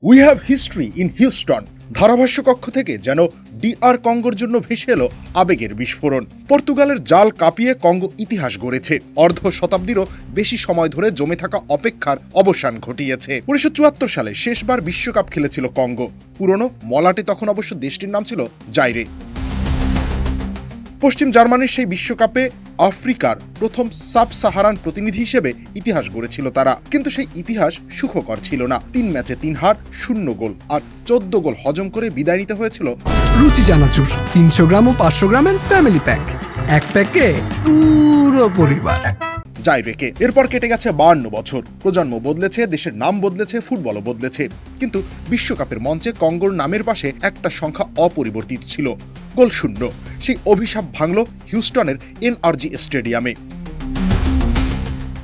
We have history in Houston ধারাভাষ্য কক্ষ থেকে যেন DR কঙ্গোর জন্য ভেসে এলো আবেগের বিস্ফোরণ। পর্তুগালের জাল কাঁপিয়ে কঙ্গো ইতিহাস গড়েছে, অর্ধ শতাব্দীরও বেশি সময় ধরে জমে থাকা অপেক্ষার অবসান ঘটিয়েছে। 1974 সালে শেষবার বিশ্বকাপ খেলেছিল কঙ্গো। পুরনো মলাটে তখন অবশ্য দেশটির নাম ছিল জাইরে। পশ্চিম জার্মানির সেই বিশ্বকাপে আফ্রিকার প্রথম সাব সাহারান প্রতিনিধি হিসেবে ইতিহাস গড়েছিল তারা। কিন্তু সেই ইতিহাস সুখকর ছিল না। 3 ম্যাচে 3 হার, 0 গোল আর 14 গোল হজম করে বিদায় নিতে হয়েছিল রুচি চানাচুর 300 গ্রাম ও 500 গ্রামের ফ্যামিলি প্যাক, এক প্যাকে পুরো পরিবার। জাইরেকে। এরপর কেটে গেছে 52 বছর, প্রজন্ম বদলেছে, দেশের নাম বদলেছে, ফুটবলও বদলেছে, কিন্তু বিশ্বকাপের মঞ্চে কঙ্গোর নামের পাশে একটা সংখ্যা অপরিবর্তিত ছিল, গোল শূন্য। সেই অভিশাপ ভাঙল হিউস্টনের NRG স্টেডিয়ামে।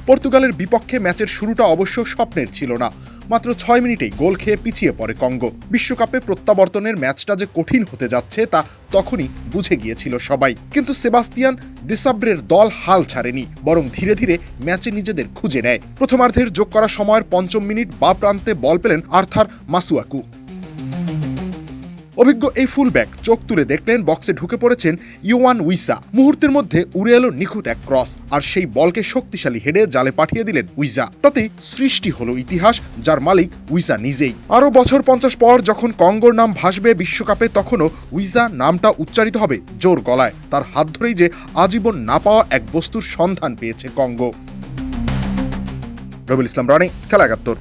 পর্তুগালের বিপক্ষে ম্যাচের শুরুটা অবশ্য স্বপ্নের ছিল না। মাত্র 6 মিনিটেই গোল খেয়ে পিছিয়ে পড়ে কঙ্গো। বিশ্বকাপে প্রত্যাবর্তনের ম্যাচটা যে কঠিন হতে যাচ্ছে তা তখনই বুঝে গিয়েছিল সবাই। কিন্তু সেবাস্তিয়ান দেসাব্রের দল হাল ছাড়েনি, বরং ধীরে ধীরে ম্যাচে নিজেদের খুঁজে নেয়। প্রথমার্ধের যোগ করা সময়ের 5ম মিনিট বা প্রান্তে বল পেলেন আর্থার মাসুয়াকু। অভিজ্ঞ এই ফুলব্যাক চোখ তুলে দেখলেন বক্সে ঢুকে পড়েছেন ইওয়ান উইসা। মুহূর্তের মধ্যে উড়ে এলো নিখুঁত এক ক্রস, আর সেই বলকে শক্তিশালী হেডে জালে পাঠিয়ে দিলেন উইসা। তাতেই সৃষ্টি হলো ইতিহাস, যার মালিক উইসা নিজেই। আরও বছর 50 পর যখন কঙ্গোর নাম ভাসবে বিশ্বকাপে, তখনও উইসা নামটা উচ্চারিত হবে জোর গলায়। তার হাত ধরেই যে আজীবন না পাওয়া এক বস্তুর সন্ধান পেয়েছে কঙ্গো। রবিউল ইসলাম রনি, খেলা ৭১।